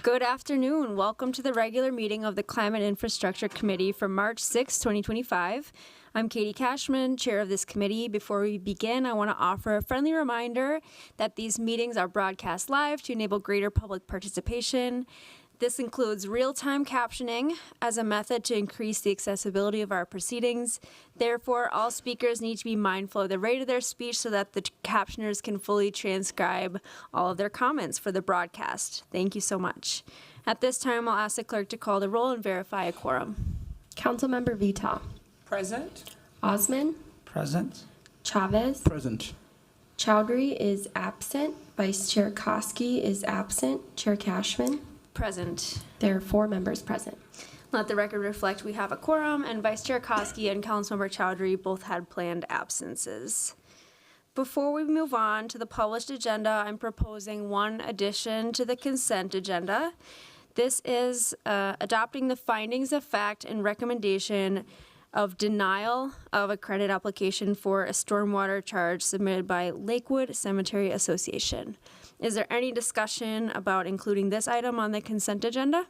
Good afternoon. Welcome to the regular meeting of the Climate Infrastructure Committee for March 6, 2025. I'm Katie Cashman, chair of this committee. Before we begin, I want to offer a friendly reminder that these meetings are broadcast live to enable greater public participation. This includes real-time captioning as a method to increase the accessibility of our proceedings. Therefore, all speakers need to be mindful of the rate of their speech so that the captioners can fully transcribe all of their comments for the broadcast. Thank you so much. At this time, I'll ask the clerk to call the roll and verify a quorum. Councilmember Vita. Present. Osman. Present. Chavez. Present. Chowdhury is absent. Vice Chair Koski is absent. Chair Cashman. Present. There are 4 members present. Let the record reflect we have a quorum, and Vice Chair Koski and Councilmember Chowdhury both had planned absences. Before we move on to the published agenda, I'm proposing one addition to the consent agenda. This is adopting the findings of fact and recommendation of denial of a credit application for a stormwater charge submitted by Lakewood Cemetery Association. Is there any discussion about including this item on the consent agenda?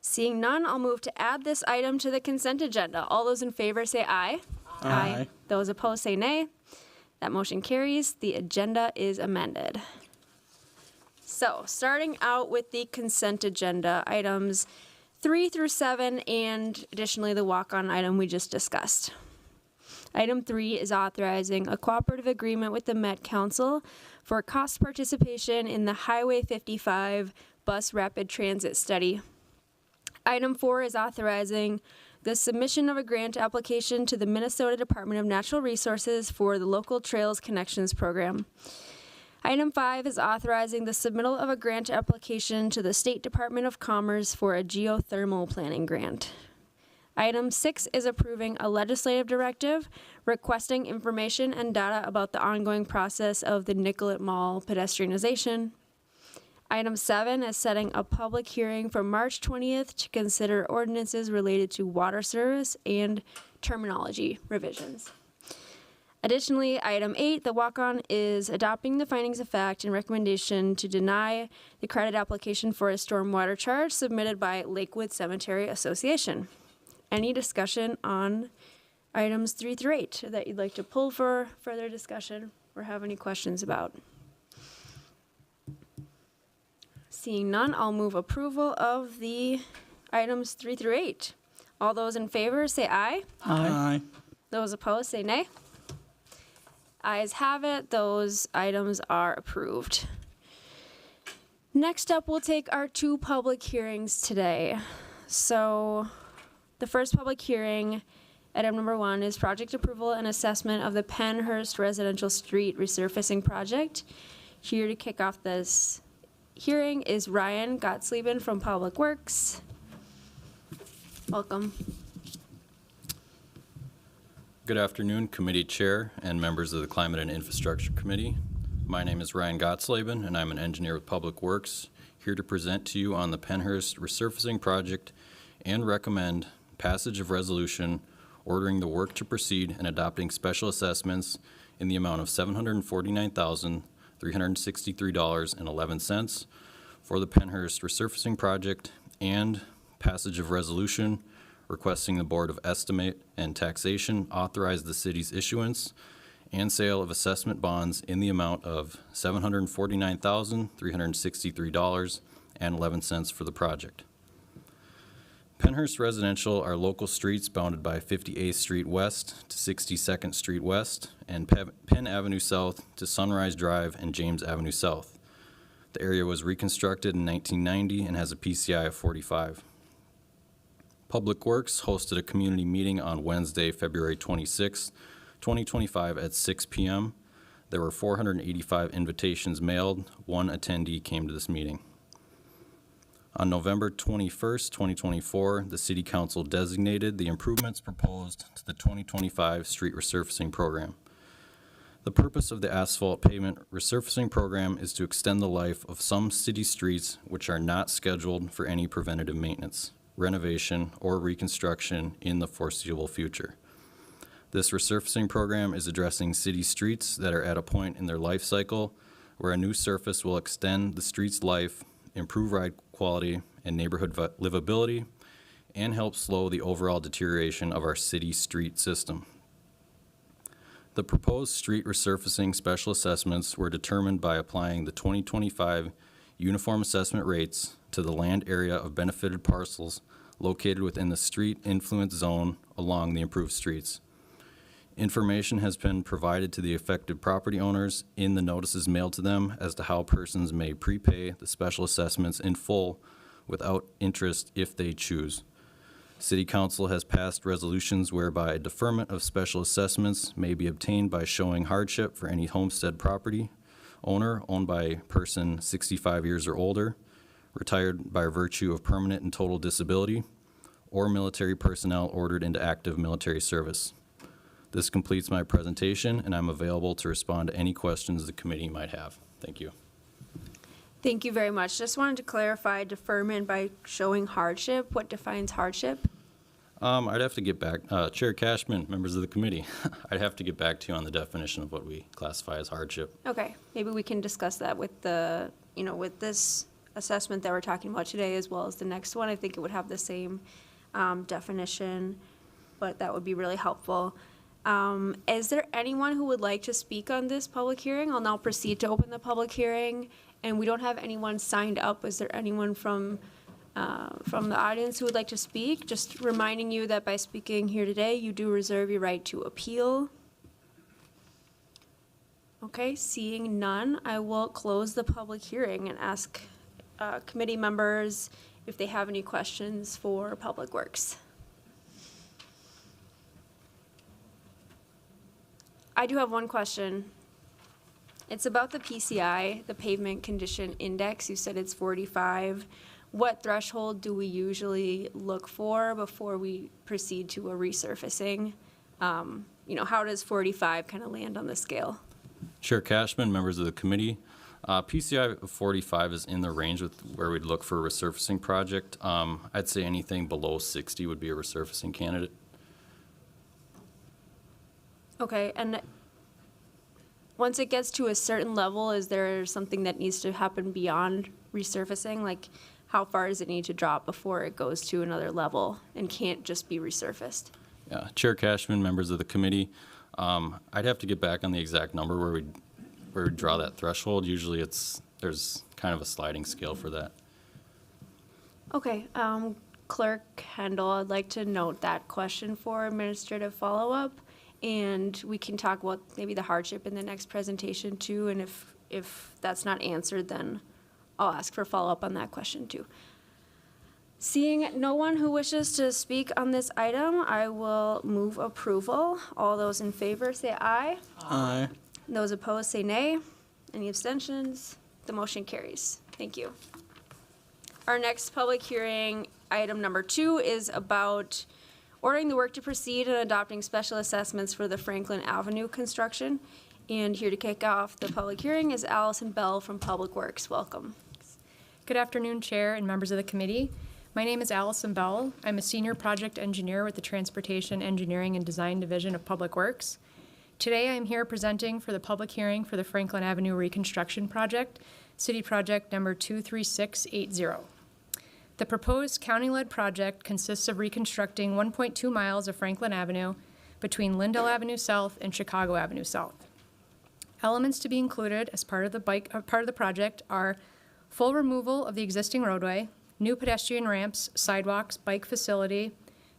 Seeing none, I'll move to add this item to the consent agenda. All those in favor say aye. Aye. Those opposed say nay. That motion carries. The agenda is amended. So, starting out with the consent agenda, items 3 through 7, and additionally the walk-on item we just discussed. Item 3 is authorizing a cooperative agreement with the Met Council for cost participation in the Highway 55 Bus Rapid Transit Study. Item 4 is authorizing the submission of a grant application to the Minnesota Department of Natural Resources for the Local Trails Connections Program. Item 5 is authorizing the submittal of a grant application to the State Department of Commerce for a geothermal planning grant. Item 6 is approving a legislative directive requesting information and data about the ongoing process of the Nicollet Mall pedestrianization. Item 7 is setting a public hearing for March 20th to consider ordinances related to water service and terminology revisions. Additionally, item 8, the walk-on, is adopting the findings of fact and recommendation to deny the credit application for a stormwater charge submitted by Lakewood Cemetery Association. Any discussion on items 3 through 8 that you'd like to pull for further discussion or have any questions about? Seeing none, I'll move approval of the items 3 through 8. All those in favor say aye. Aye. Those opposed say nay. Ayes have it. Those items are approved. Next up, we'll take our 2 public hearings today. So the first public hearing, item number 1, is project approval and assessment of the Pennhurst Residential Street Resurfacing Project. Here to kick off this hearing is Ryan Gottsleben from Public Works. Welcome. Good afternoon, committee chair and members of the Climate and Infrastructure Committee. My name is Ryan Gottsleben, and I'm an engineer with Public Works, here to present to you on the Pennhurst Resurfacing Project and recommend passage of resolution ordering the work to proceed and adopting special assessments in the amount of $749,363.11 for the Pennhurst Resurfacing Project, and passage of resolution requesting the Board of Estimate and Taxation authorize the city's issuance and sale of assessment bonds in the amount of $749,363.11 for the project. Pennhurst Residential are local streets bounded by 58th Street West to 62nd Street West and Penn Avenue South to Sunrise Drive and James Avenue South. The area was reconstructed in 1990 and has a PCI of 45. Public Works hosted a community meeting on Wednesday, February 26, 2025 at 6 p.m. There were 485 invitations mailed. 1 attendee came to this meeting. On November 21st, 2024, the City Council designated the improvements proposed to the 2025 street resurfacing program. The purpose of the asphalt pavement resurfacing program is to extend the life of some city streets which are not scheduled for any preventative maintenance, renovation, or reconstruction in the foreseeable future. This resurfacing program is addressing city streets that are at a point in their life cycle where a new surface will extend the street's life, improve ride quality and neighborhood livability, and help slow the overall deterioration of our city street system. The proposed street resurfacing special assessments were determined by applying the 2025 uniform assessment rates to the land area of benefited parcels located within the street influence zone along the improved streets. Information has been provided to the affected property owners in the notices mailed to them as to how persons may prepay the special assessments in full without interest if they choose. City Council has passed resolutions whereby deferment of special assessments may be obtained by showing hardship for any homestead property owner owned by a person 65 years or older, retired by virtue of permanent and total disability, or military personnel ordered into active military service. This completes my presentation, and I'm available to respond to any questions the committee might have. Thank you. Thank you very much. Just wanted to clarify deferment by showing hardship. What defines hardship? I'd have to get back, Chair Cashman, members of the committee, I'd have to get back to you on the definition of what we classify as hardship. Okay, maybe we can discuss that with the, with this assessment that we're talking about today as well as the next one. I think it would have the same definition, but that would be really helpful. Is there anyone who would like to speak on this public hearing? I'll now proceed to open the public hearing, and we don't have anyone signed up. Is there anyone from the audience who would like to speak? Just reminding you that by speaking here today, you do reserve your right to appeal. Okay, seeing none, I will close the public hearing and ask committee members if they have any questions for Public Works. I do have one question. It's about the PCI, the Pavement Condition Index. You said it's 45. What threshold do we usually look for before we proceed to a resurfacing? How does 45 kind of land on the scale? Chair Cashman, members of the committee, PCI of 45 is in the range with where we'd look for a resurfacing project. I'd say anything below 60 would be a resurfacing candidate. Okay, and once it gets to a certain level, is there something that needs to happen beyond resurfacing? Like, how far does it need to drop before it goes to another level and can't just be resurfaced? Yeah, Chair Cashman, members of the committee, I'd have to get back on the exact number where we draw that threshold. Usually there's kind of a sliding scale for that. Okay, Clerk Kendall, I'd like to note that question for administrative follow-up, and we can talk about maybe the hardship in the next presentation too, and if that's not answered, then I'll ask for follow-up on that question too. Seeing no one who wishes to speak on this item, I will move approval. All those in favor say aye. Aye. Those opposed say nay. Any abstentions? The motion carries. Thank you. Our next public hearing, item number 2, is about ordering the work to proceed and adopting special assessments for the Franklin Avenue construction. And here to kick off the public hearing is Allison Bell from Public Works. Welcome. Good afternoon, Chair and members of the committee. My name is Allison Bell. I'm a senior project engineer with the Transportation Engineering and Design Division of Public Works. Today, I'm here presenting for the public hearing for the Franklin Avenue Reconstruction Project, City Project number 23680. The proposed county-led project consists of reconstructing 1.2 miles of Franklin Avenue between Lindell Avenue South and Chicago Avenue South. Elements to be included as part of the project are full removal of the existing roadway, new pedestrian ramps, sidewalks, bike facility,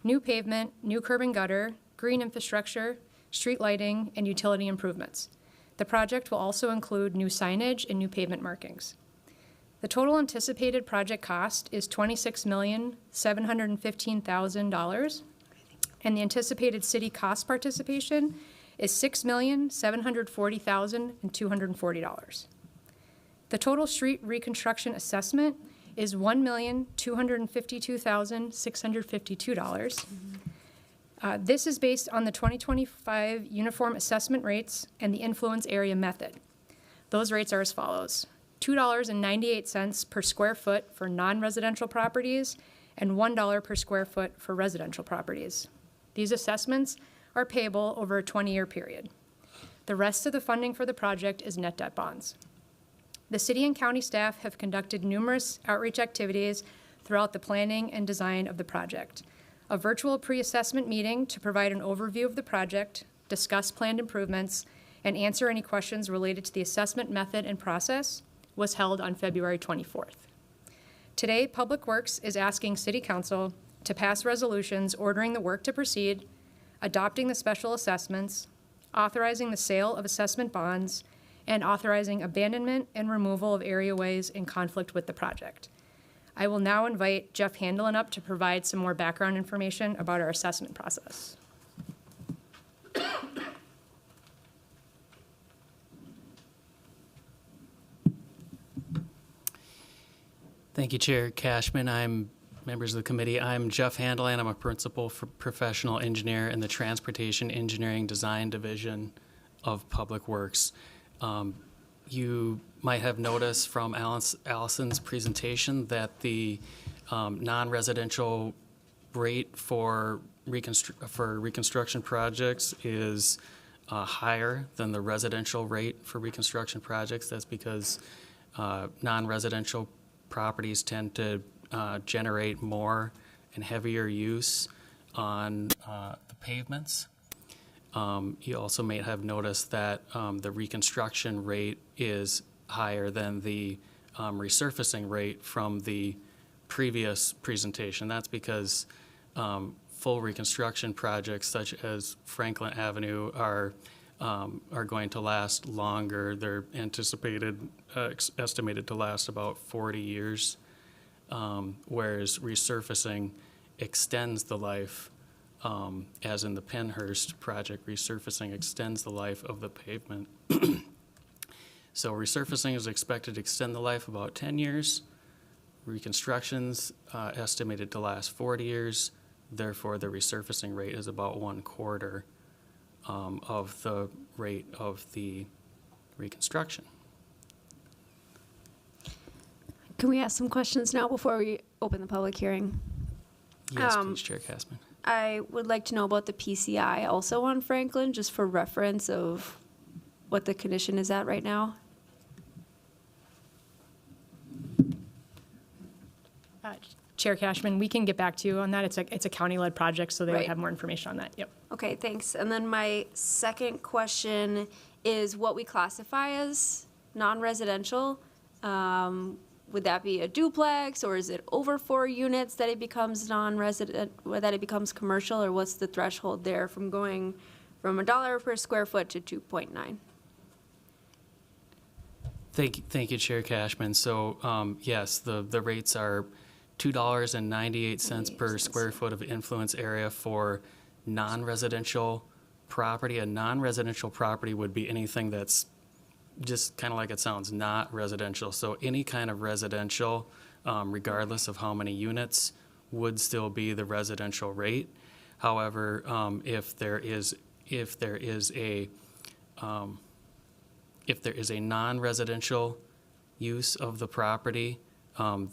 new pavement, new curb and gutter, green infrastructure, street lighting, and utility improvements. The project will also include new signage and new pavement markings. The total anticipated project cost is $26,715,000, and the anticipated city cost participation is $6,740,240. The total street reconstruction assessment is $1,252,652. This is based on the 2025 uniform assessment rates and the influence area method. Those rates are as follows: $2.98 per square foot for non-residential properties and $1 per square foot for residential properties. These assessments are payable over a 20-year period. The rest of the funding for the project is net debt bonds. The city and county staff have conducted numerous outreach activities throughout the planning and design of the project. A virtual pre-assessment meeting to provide an overview of the project, discuss planned improvements, and answer any questions related to the assessment method and process was held on February 24th. Today, Public Works is asking City Council to pass resolutions ordering the work to proceed, adopting the special assessments, authorizing the sale of assessment bonds, and authorizing abandonment and removal of areaways in conflict with the project. I will now invite Jeff Handelin up to provide some more background information about our assessment process. Thank you, Chair Cashman. Members of the committee. I'm Jeff Handelin. I'm a principal for professional engineer in the Transportation Engineering Design Division of Public Works. You might have noticed from Allison's presentation that the non-residential rate for reconstruction projects is higher than the residential rate for reconstruction projects. That's because non-residential properties tend to generate more and heavier use on the pavements. You also may have noticed that the reconstruction rate is higher than the resurfacing rate from the previous presentation. That's because full reconstruction projects such as Franklin Avenue are going to last longer. They're estimated to last about 40 years, whereas resurfacing extends the life, as in the Pennhurst project, resurfacing extends the life of the pavement. So resurfacing is expected to extend the life about 10 years. Reconstruction's estimated to last 40 years. Therefore, the resurfacing rate is about 1/4 of the rate of the reconstruction. Can we ask some questions now before we open the public hearing? Yes, please, Chair Cashman. I would like to know about the PCI also on Franklin, just for reference of what the condition is at right now. Chair Cashman, we can get back to you on that. It's a county-led project, so they would Right. have more information on that. Yep. Okay, thanks. And then my second question is what we classify as non-residential. Would that be a duplex, or is it over 4 units that it becomes non-resident, or that it becomes commercial, or what's the threshold there from going from $1 per square foot to 2.9? Thank you, Chair Cashman. So, yes, the rates are $2.98 per square foot of influence area for non-residential property. A non-residential property would be anything that's just kind of like it sounds, not residential. So any kind of residential, regardless of how many units, would still be the residential rate. However, if there is a non-residential use of the property,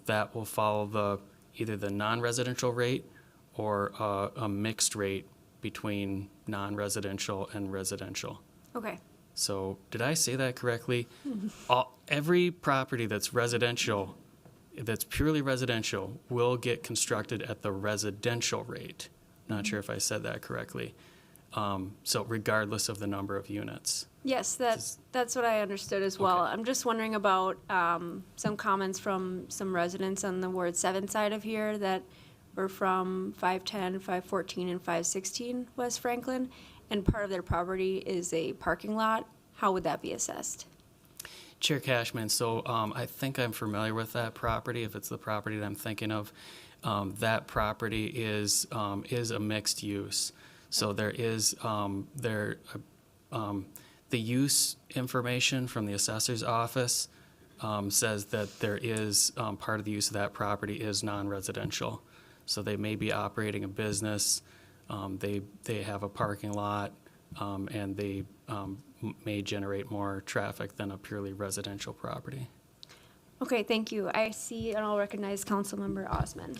that will follow either the non-residential rate or a mixed rate between non-residential and residential. Okay. So did I say that correctly? Every property that's residential, that's purely residential, will get constructed at the residential rate. Not sure if I said that correctly. So regardless of the number of units. Yes, that's what I understood as well. Okay. I'm just wondering about some comments from some residents on the Ward 7 side of here that were from 510, 514, and 516 West Franklin, and part of their property is a parking lot. How would that be assessed? Chair Cashman, so I think I'm familiar with that property, if it's the property that I'm thinking of. That property is a mixed use. So there is, the use information from the assessor's office says that there is, part of the use of that property is non-residential. So they may be operating a business, they have a parking lot, and they may generate more traffic than a purely residential property. Okay, thank you. I see and I'll recognize Councilmember Osman.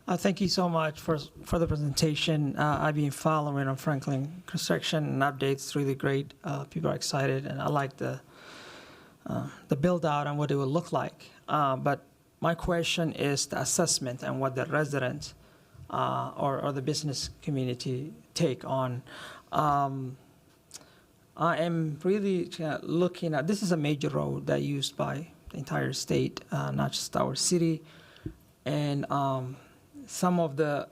Thank you so much for the presentation. I've been following on Franklin construction and updates. Really great. People are excited, and I like the the build out and what it will look like. But my question is the assessment and what the residents or the business community take on. I am really looking at, this is a major road that used by the entire state, not just our city. And some of the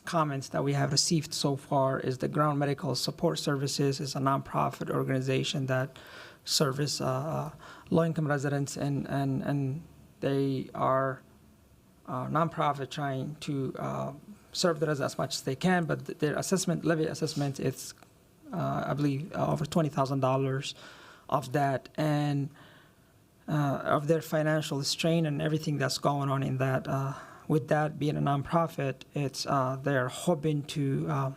comments that we have received so far is the Ground Medical Support Services is a nonprofit organization that service low-income residents, and they are nonprofit trying to serve the residents as much as they can, but their assessment, levy assessment, it's I believe over $20,000 of that, and of their financial strain and everything that's going on in that. With that being a nonprofit, it's they're hoping to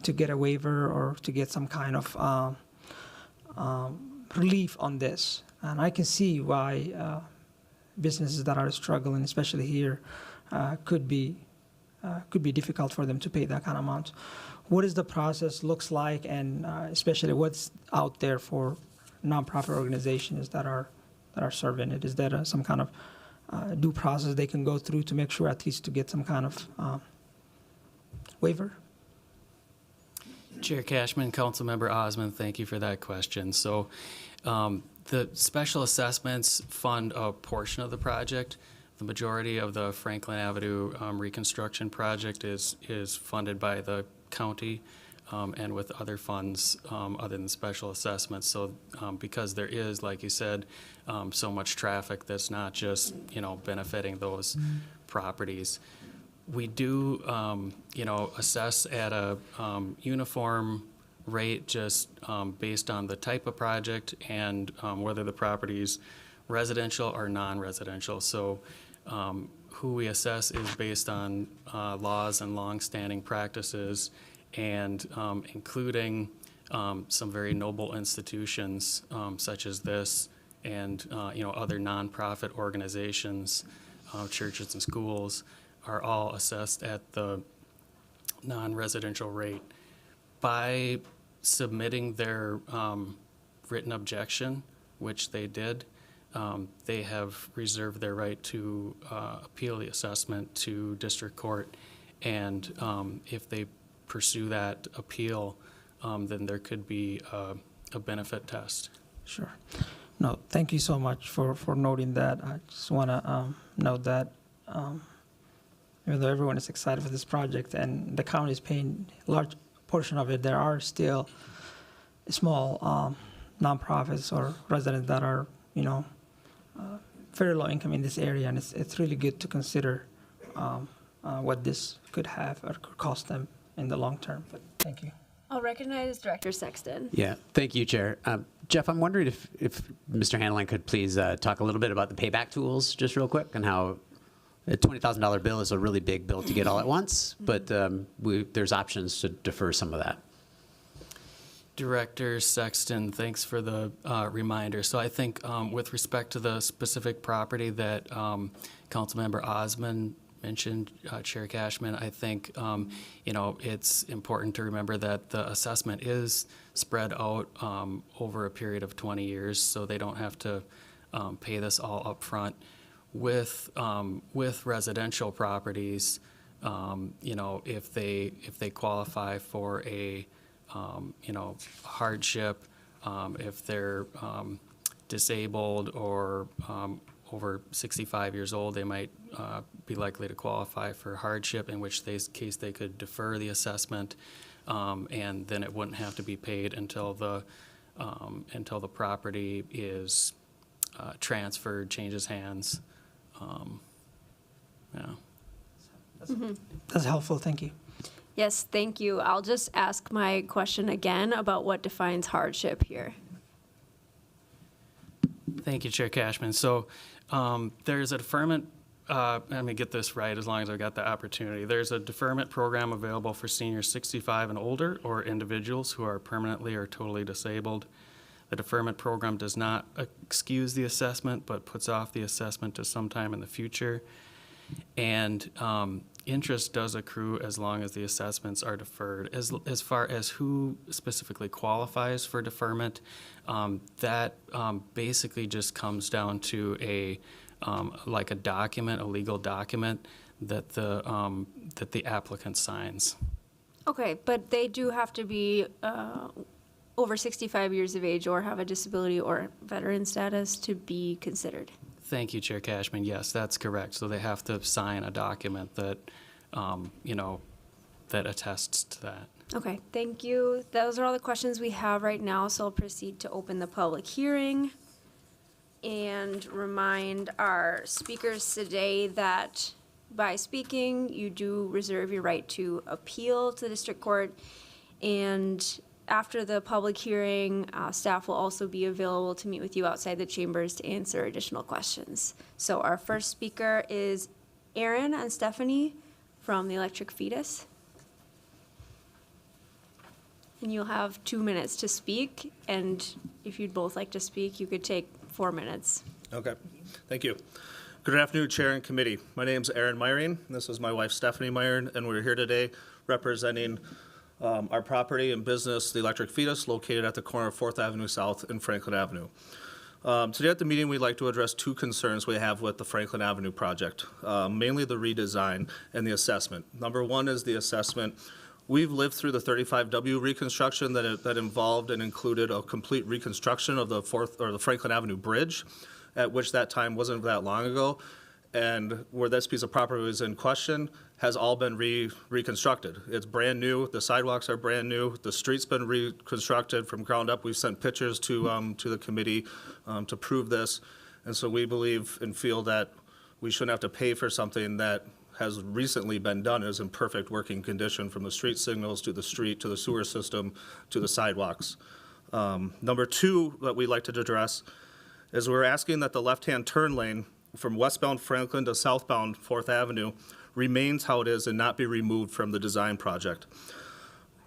get a waiver or to get some kind of relief on this, and I can see why businesses that are struggling, especially here, could be difficult for them to pay that kind of amount. What is the process looks like, and especially what's out there for nonprofit organizations that are serving it? Is there some kind of due process they can go through to make sure at least to get some kind of waiver? Chair Cashman, Councilmember Osmond, thank you for that question. So the special assessments fund a portion of the project. The majority of the Franklin Avenue reconstruction project is funded by the county and with other funds other than special assessments. So because there is, like you said, so much traffic that's not just, benefiting those properties. We do, assess at a uniform rate just based on the type of project and whether the property's residential or non-residential. So who we assess is based on laws and long-standing practices, and including some very noble institutions such as this, and other nonprofit organizations, churches and schools, are all assessed at the non-residential rate. By submitting their written objection, which they did, they have reserved their right to appeal the assessment to district court, and if they pursue that appeal, then there could be a benefit test. Sure. No, thank you so much for noting that. I just want to note that even though everyone is excited for this project and the county is paying a large portion of it, there are still small nonprofits or residents that are, very low income in this area, and it's really good to consider what this could have or could cost them in the long term. But thank you. I'll recognize Director Sexton. Yeah, thank you, Chair. Jeff, I'm wondering if Mr. Hanlon could please talk a little bit about the payback tools, just real quick, and how a $20,000 bill is a really big bill to get all at once, but there's options to defer some of that. Director Sexton, thanks for the reminder. So I think with respect to the specific property that Councilmember Osmond mentioned, Chair Cashman, I think it's important to remember that the assessment is spread out over a period of 20 years, so they don't have to pay this all up front. With residential properties, if they qualify for a hardship, if they're disabled or over 65 years old, they might be likely to qualify for hardship, in which case they could defer the assessment, and then it wouldn't have to be paid until the property is transferred, changes hands. That's helpful. Thank you. Yes, thank you. I'll just ask my question again about what defines hardship here. Thank you, Chair Cashman. So there's a deferment, let me get this right as long as I've got the opportunity. There's a deferment program available for seniors 65 and older, or individuals who are permanently or totally disabled. The deferment program does not excuse the assessment, but puts off the assessment to sometime in the future. And interest does accrue as long as the assessments are deferred. As far as who specifically qualifies for deferment, that basically just comes down to like a document, a legal document that the applicant signs. Okay, but they do have to be over 65 years of age or have a disability or veteran status to be considered. Thank you, Chair Cashman. Yes, that's correct. So they have to sign a document that, that attests to that. Okay, thank you. Those are all the questions we have right now, so I'll proceed to open the public hearing and remind our speakers today that by speaking, you do reserve your right to appeal to the district court. And after the public hearing, staff will also be available to meet with you outside the chambers to answer additional questions. So our first speaker is Aaron and Stephanie from the Electric Fetus. And you'll have 2 minutes to speak, and if you'd both like to speak, you could take 4 minutes. Okay, thank you. Good afternoon, Chair and Committee. My name is Aaron Myring. This is my wife, Stephanie Myring, and we're here today representing our property and business, the Electric Fetus, located at the corner of 4th Avenue South and Franklin Avenue. Today at the meeting, we'd like to address 2 concerns we have with the Franklin Avenue project, mainly the redesign and the assessment. Number 1 is the assessment. We've lived through the 35W reconstruction that involved and included a complete reconstruction of the Franklin Avenue Bridge, at which that time wasn't that long ago, and where this piece of property was in question has all been reconstructed. It's brand new. The sidewalks are brand new. The street's been reconstructed from ground up. We've sent pictures to the committee to prove this, and so we believe and feel that we shouldn't have to pay for something that has recently been done, is in perfect working condition, from the street signals to the street to the sewer system to the sidewalks. Number 2 that we'd like to address is we're asking that the left-hand turn lane from westbound Franklin to southbound 4th Avenue remains how it is and not be removed from the design project.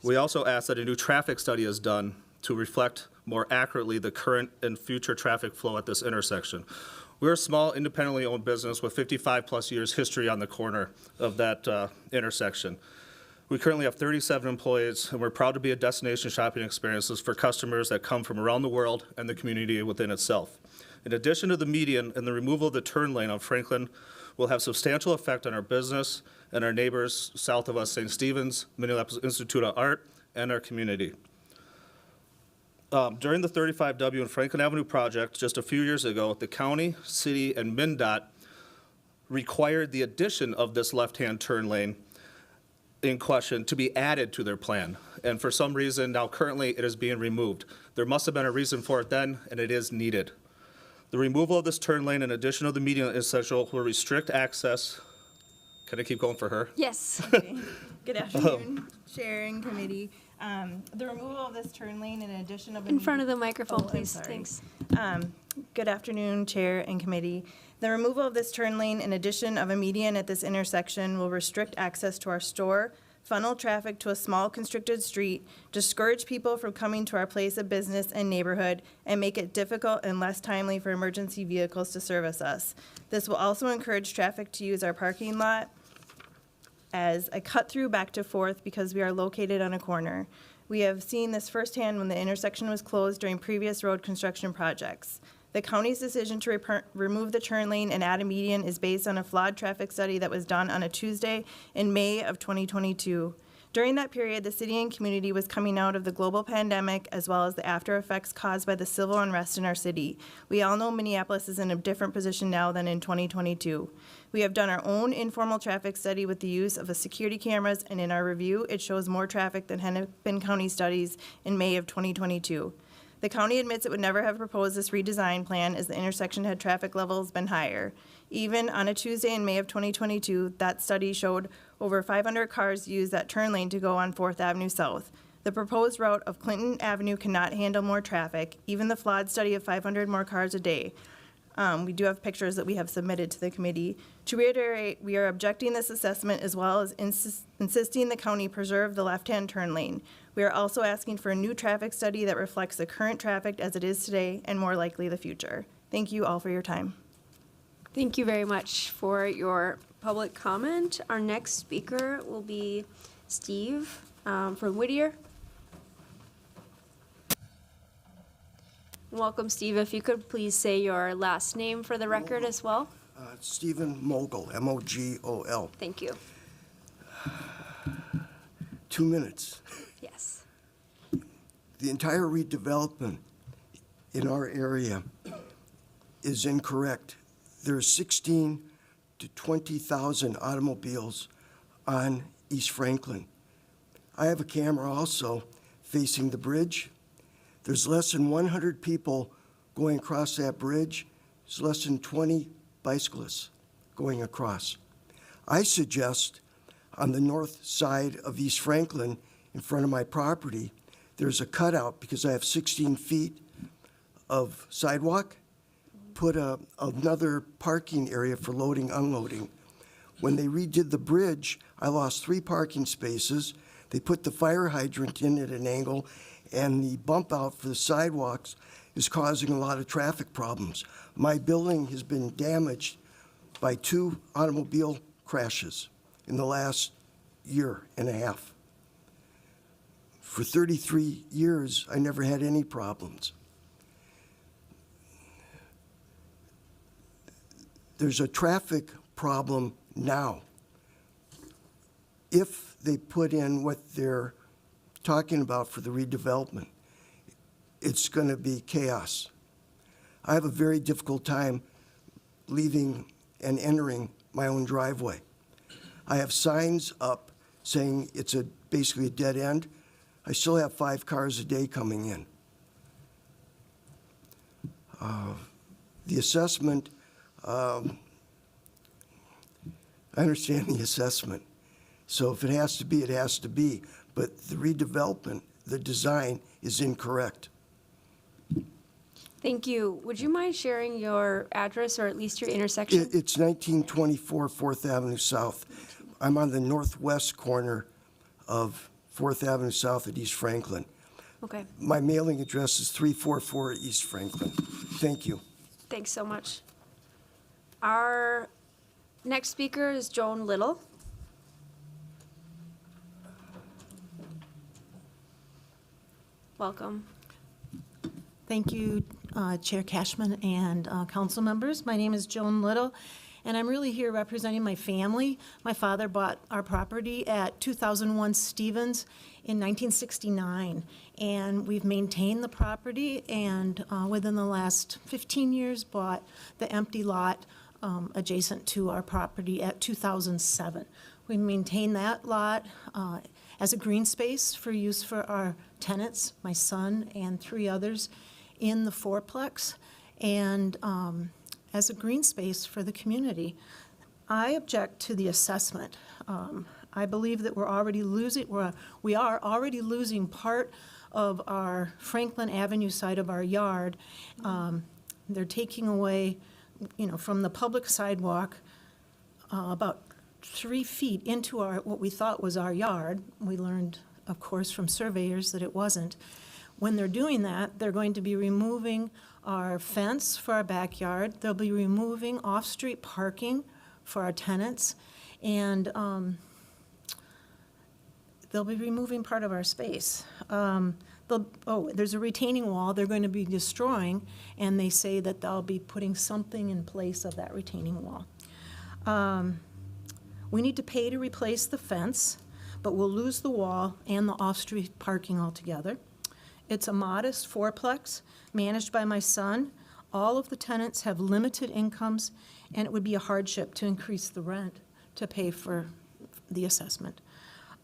We also ask that a new traffic study is done to reflect more accurately the current and future traffic flow at this intersection. We're a small, independently owned business with 55-plus years history on the corner of that intersection. We currently have 37 employees, and we're proud to be a destination shopping experiences for customers that come from around the world and the community within itself. In addition to the median and the removal of the turn lane on Franklin will have substantial effect on our business and our neighbors south of us, St. Stephen's, Minneapolis Institute of Art, and our community. During the 35W and Franklin Avenue project just a few years ago, the county, city, and MnDOT required the addition of this left-hand turn lane in question to be added to their plan. And for some reason, now currently it is being removed. There must have been a reason for it then, and it is needed. The removal of this turn lane in addition of the median essential will restrict access. Can I keep going for her? Yes. Good afternoon, Chair and Committee. The removal of this turn lane in addition of... In front of the microphone, Oh, I'm please. sorry. Thanks. Good afternoon, Chair and Committee. The removal of this turn lane in addition of a median at this intersection will restrict access to our store, funnel traffic to a small constricted street, discourage people from coming to our place of business and neighborhood, and make it difficult and less timely for emergency vehicles to service us. This will also encourage traffic to use our parking lot as a cut-through back to 4th because we are located on a corner. We have seen this firsthand when the intersection was closed during previous road construction projects. The county's decision to remove the turn lane and add a median is based on a flawed traffic study that was done on a Tuesday in May of 2022. During that period, the city and community was coming out of the global pandemic as well as the after effects caused by the civil unrest in our city. We all know Minneapolis is in a different position now than in 2022. We have done our own informal traffic study with the use of the security cameras, and in our review, it shows more traffic than Hennepin County studies in May of 2022. The county admits it would never have proposed this redesign plan as the intersection had traffic levels been higher. Even on a Tuesday in May of 2022, that study showed over 500 cars used that turn lane to go on 4th Avenue South. The proposed route of Clinton Avenue cannot handle more traffic, even the flawed study of 500 more cars a day. We do have pictures that we have submitted to the committee. To reiterate, we are objecting this assessment as well as insisting the county preserve the left-hand turn lane. We are also asking for a new traffic study that reflects the current traffic as it is today and more likely the future. Thank you all for your time. Thank you very much for your public comment. Our next speaker will be Steve from Whittier. Welcome, Steve. If you could please say your last name for the record as well. Stephen Mogul, M-O-G-O-L. Thank you. 2 minutes. Yes. The entire redevelopment in our area is incorrect. There's 16 to 20,000 automobiles on East Franklin. I have a camera also facing the bridge. There's less than 100 people going across that bridge. There's less than 20 bicyclists going across. I suggest on the north side of East Franklin, in front of my property, there's a cutout because I have 16 feet of sidewalk. Put another parking area for loading, unloading. When they redid the bridge, I lost 3 parking spaces. They put the fire hydrant in at an angle, and the bump out for the sidewalks is causing a lot of traffic problems. My building has been damaged by 2 automobile crashes in the last year and a half. For 33 years, I never had any problems. There's a traffic problem now. If they put in what they're talking about for the redevelopment, it's going to be chaos. I have a very difficult time leaving and entering my own driveway. I have signs up saying it's basically a dead end. I still have 5 cars a day coming in. The assessment, I understand the assessment. So if it has to be, it has to be. But the redevelopment, the design is incorrect. Thank you. Would you mind sharing your address or at least your intersection? It's 1924 4th Avenue South. I'm on the northwest corner of 4th Avenue South at East Franklin. Okay. My mailing address is 344 East Franklin. Thank you. Thanks so much. Our next speaker is Joan Little. Welcome. Thank you, Chair Cashman and council members. My name is Joan Little, and I'm really here representing my family. My father bought our property at 2001 Stevens in 1969, and we've maintained the property, and within the last 15 years bought the empty lot adjacent to our property at 2007. We maintain that lot as a green space for use for our tenants, my son and 3 others in the fourplex, and as a green space for the community. I object to the assessment. I believe that we are already losing part of our Franklin Avenue side of our yard. They're taking away, from the public sidewalk, about 3 feet into what we thought was our yard. We learned, of course, from surveyors that it wasn't. When they're doing that, they're going to be removing our fence for our backyard. They'll be removing off-street parking for our tenants, and they'll be removing part of our space. There's a retaining wall they're going to be destroying, and they say that they'll be putting something in place of that retaining wall. We need to pay to replace the fence, but we'll lose the wall and the off-street parking altogether. It's a modest fourplex managed by my son. All of the tenants have limited incomes, and it would be a hardship to increase the rent to pay for the assessment.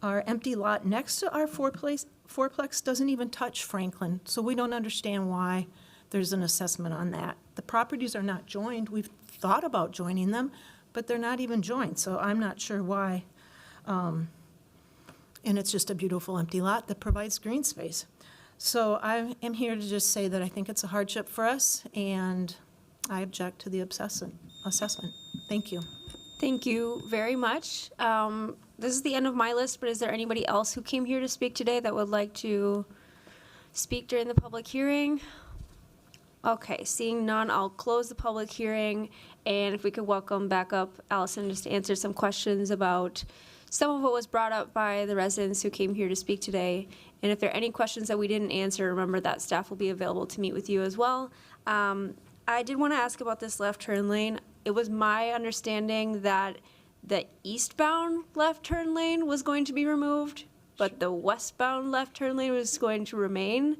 Our empty lot next to our fourplex doesn't even touch Franklin, so we don't understand why there's an assessment on that. The properties are not joined. We've thought about joining them, but they're not even joined, so I'm not sure why. And it's just a beautiful empty lot that provides green space. So I am here to just say that I think it's a hardship for us, and I object to the assessment. Thank you. Thank you very much. This is the end of my list, but is there anybody else who came here to speak today that would like to speak during the public hearing? Okay, seeing none, I'll close the public hearing And if we could welcome back up Allison just to answer some questions about some of what was brought up by the residents who came here to speak today. And if there are any questions that we didn't answer, remember that staff will be available to meet with you as well. I did want to ask about this left turn lane. It was my understanding that the eastbound left turn lane was going to be removed, but the westbound left turn lane was going to remain.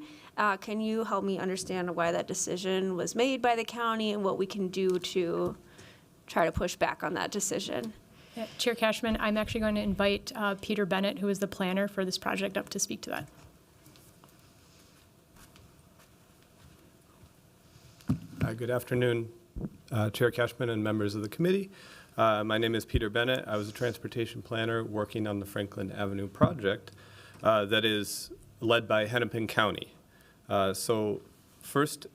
Can you help me understand why that decision was made by the county and what we can do to try to push back on that decision? Yeah, Chair Cashman, I'm actually going to invite Peter Bennett, who is the planner for this project, up to speak to that. Good afternoon, Chair Cashman and members of the committee. My name is Peter Bennett. I was a transportation planner working on the Franklin Avenue project that is led by Hennepin County. So first,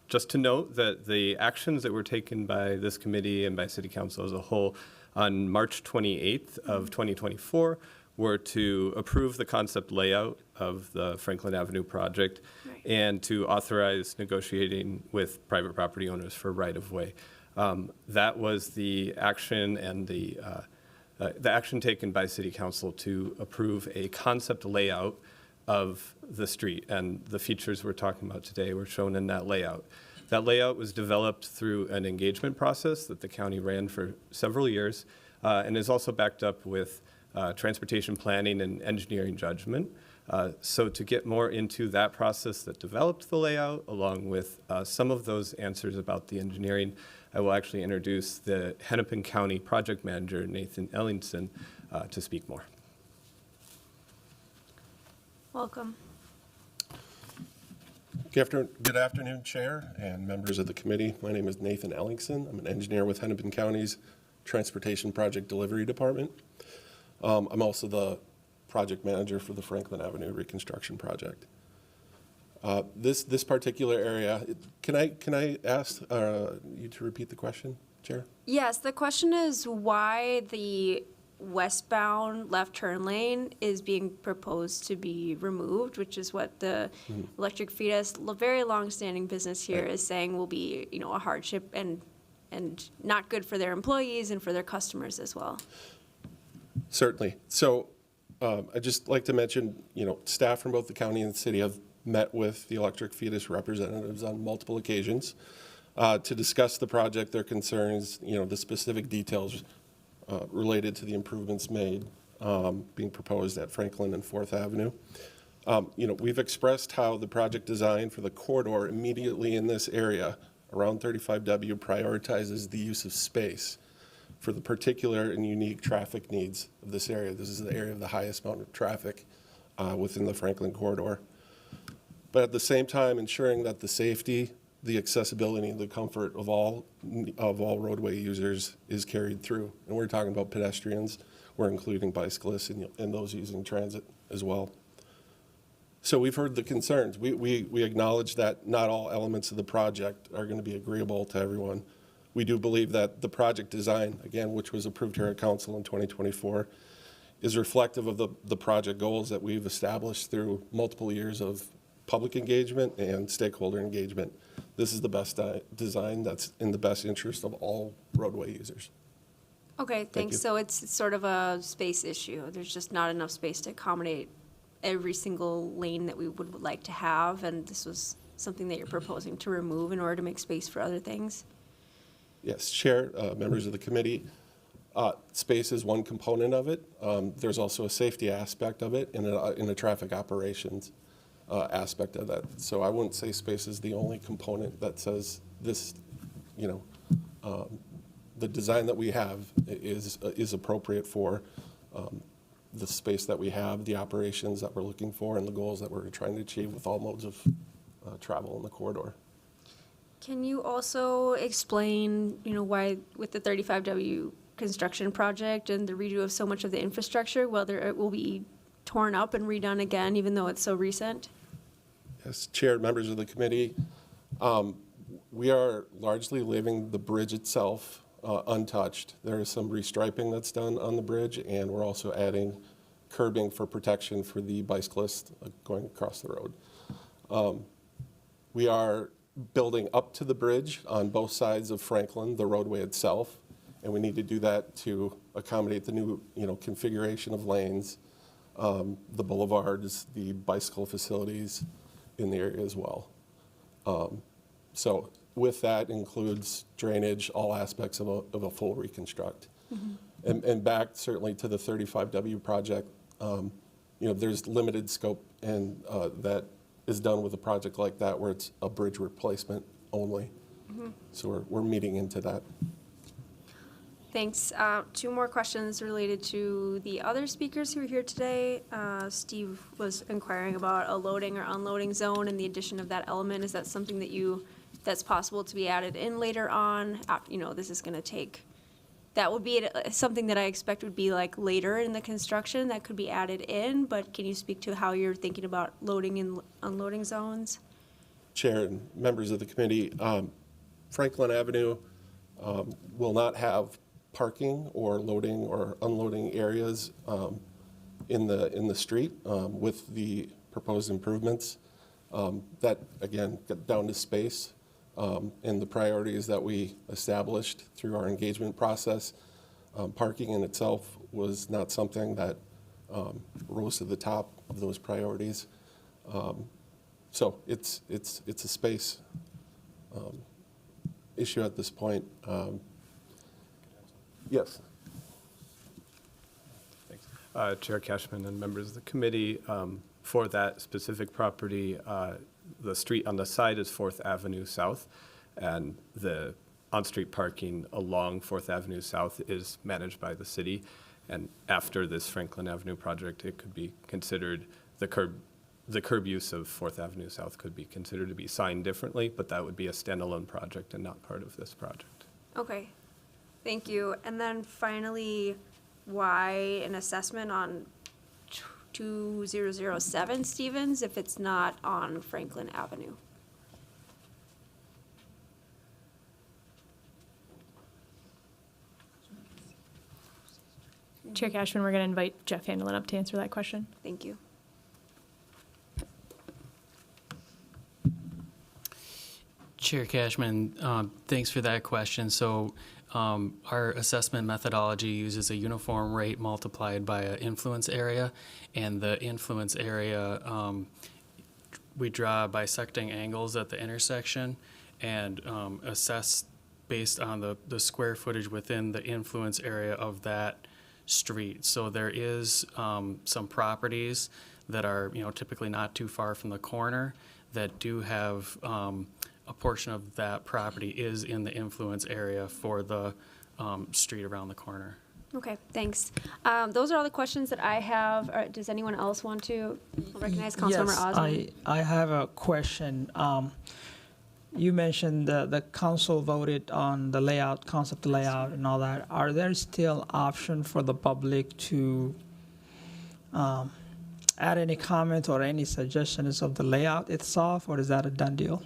just to note that the actions that were taken by this committee and by City Council as a whole on March 28th of 2024 were to approve the concept layout of the Franklin Avenue project and to authorize negotiating with private property owners for right-of-way. That was the action and the action taken by City Council to approve a concept layout of the street, and the features we're talking about today were shown in that layout. That layout was developed through an engagement process that the county ran for several years and is also backed up with transportation planning and engineering judgment. So to get more into that process that developed the layout, along with some of those answers about the engineering, I will actually introduce the Hennepin County project manager, Nathan Ellingson, to speak more. Welcome. Good afternoon, Chair and members of the committee. My name is Nathan Ellingson. I'm an engineer with Hennepin County's Transportation Project Delivery Department. I'm also the project manager for the Franklin Avenue Reconstruction Project. This particular area, can I ask you to repeat the question, Chair? Yes, the question is why the westbound left turn lane is being proposed to be removed, which is what the Electric Fetus, very long-standing business here, is saying will be, a hardship and not good for their employees and for their customers as well. Certainly. So I'd just like to mention, staff from both the county and the city have met with the Electric Fetus representatives on multiple occasions to discuss the project, their concerns, the specific details related to the improvements made being proposed at Franklin and 4th Avenue. We've expressed how the project design for the corridor immediately in this area around 35W prioritizes the use of space for the particular and unique traffic needs of this area. This is the area of the highest amount of traffic within the Franklin corridor. But at the same time, ensuring that the safety, the accessibility, and the comfort of all roadway users is carried through. And we're talking about pedestrians. We're including bicyclists and those using transit as well. So we've heard the concerns. We acknowledge that not all elements of the project are going to be agreeable to everyone. We do believe that the project design, again, which was approved here at Council in 2024, is reflective of the project goals that we've established through multiple years of public engagement and stakeholder engagement. This is the best design that's in the best interest of all roadway users. Okay, thanks. So it's sort of a space issue. There's just not enough space to accommodate every single lane that we would like to have, and this was something that you're proposing to remove in order to make space for other things? Yes, Chair, members of the committee, space is one component of it. There's also a safety aspect of it and a traffic operations aspect of that. So I wouldn't say space is the only component that says this, the design that we have is appropriate for the space that we have, the operations that we're looking for, and the goals that we're trying to achieve with all modes of travel in the corridor. Can you also explain, why with the 35W construction project and the redo of so much of the infrastructure, whether it will be torn up and redone again, even though it's so recent? Yes, Chair, members of the committee, we are largely leaving the bridge itself untouched. There is some restriping that's done on the bridge, and we're also adding curbing for protection for the bicyclist going across the road. We are building up to the bridge on both sides of Franklin, the roadway itself. And we need to do that to accommodate the new, configuration of lanes, the boulevards, the bicycle facilities in the area as well. So with that includes drainage, all aspects of a full reconstruct. And back certainly to the 35W project, there's limited scope and that is done with a project like that where it's a bridge replacement only. So we're meeting into that. Thanks. 2 more questions related to the other speakers who are here today. Steve was inquiring about a loading or unloading zone and the addition of that element. Is that something that's possible to be added in later on? This is going to take, that would be something that I expect would be like later in the construction that could be added in, but can you speak to how you're thinking about loading and unloading zones? Chair and members of the committee, Franklin Avenue will not have parking or loading or unloading areas in the street with the proposed improvements. That, again, got down to space and the priorities that we established through our engagement process. Parking in itself was not something that rose to the top of those priorities. So it's a space issue at this point. Yes. Thanks. Chair Cashman and members of the committee, for that specific property, the street on the side is 4th Avenue South, and the on-street parking along 4th Avenue South is managed by the city. And after this Franklin Avenue project, it could be considered the curb use of 4th Avenue South could be considered to be signed differently, but that would be a standalone project and not part of this project. Okay, thank you. And then finally, why an assessment on 2007 Stevens if it's not on Franklin Avenue? Chair Cashman, we're going to invite Jeff Handelin up to answer that question. Thank you. Chair Cashman, thanks for that question. So our assessment methodology uses a uniform rate multiplied by an influence area, and the influence area, we draw bisecting angles at the intersection and assess based on the square footage within the influence area of that street. So there is some properties that are typically not too far from the corner that do have a portion of that property is in the influence area for the street around the corner. Okay, thanks. Those are all the questions that I have. Does anyone else want to recognize Councilmember Yes, Osmond? I have a question. You mentioned the council voted on the layout, concept layout and all that. Are there still options for the public to add any comment or any suggestions of the layout itself, or is that a done deal?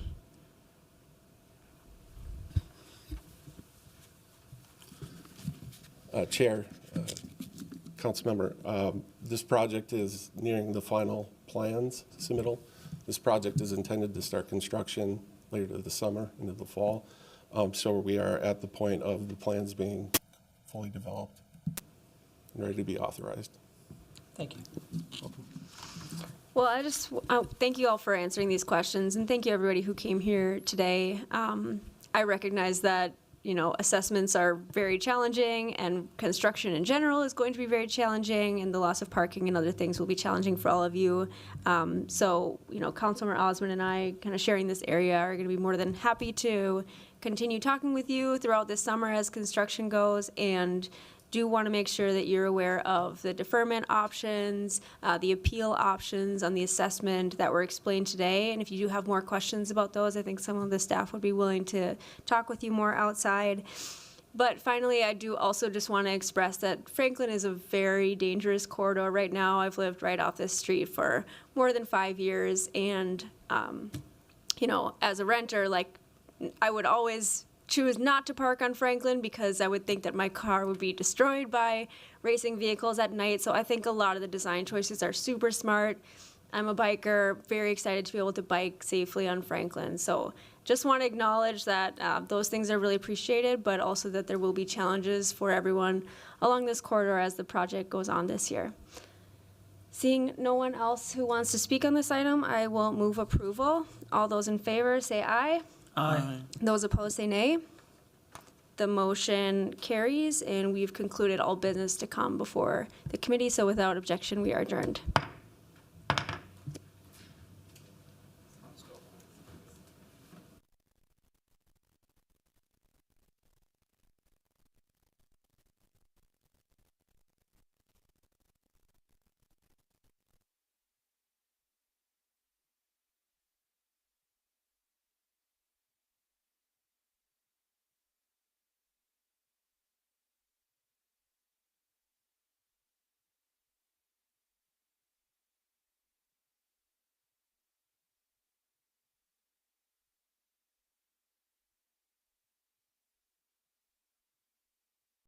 Chair, Councilmember, this project is nearing the final plans submittal. This project is intended to start construction later this summer, into the fall. So we are at the point of the plans being fully developed and ready to be authorized. Thank you. Well, I just thank you all for answering these questions, and thank you everybody who came here today. I recognize that assessments are very challenging, and construction in general is going to be very challenging, and the loss of parking and other things will be challenging for all of you. So, Councilmember Osmond and I, kind of sharing this area, are going to be more than happy to continue talking with you throughout this summer as construction goes, and do want to make sure that you're aware of the deferment options, the appeal options on the assessment that were explained today. And if you do have more questions about those, I think some of the staff would be willing to talk with you more outside. But finally, I do also just want to express that Franklin is a very dangerous corridor right now. I've lived right off this street for more than 5 years. And, as a renter, I would always choose not to park on Franklin because I would think that my car would be destroyed by racing vehicles at night. So I think a lot of the design choices are super smart. I'm a biker, very excited to be able to bike safely on Franklin. So just want to acknowledge that those things are really appreciated, but also that there will be challenges for everyone along this corridor as the project goes on this year. Seeing no one else who wants to speak on this item, I will move approval. All those in favor say aye. Aye. Those opposed say nay. The motion carries, and we've concluded all business to come before the committee, so without objection, we are adjourned.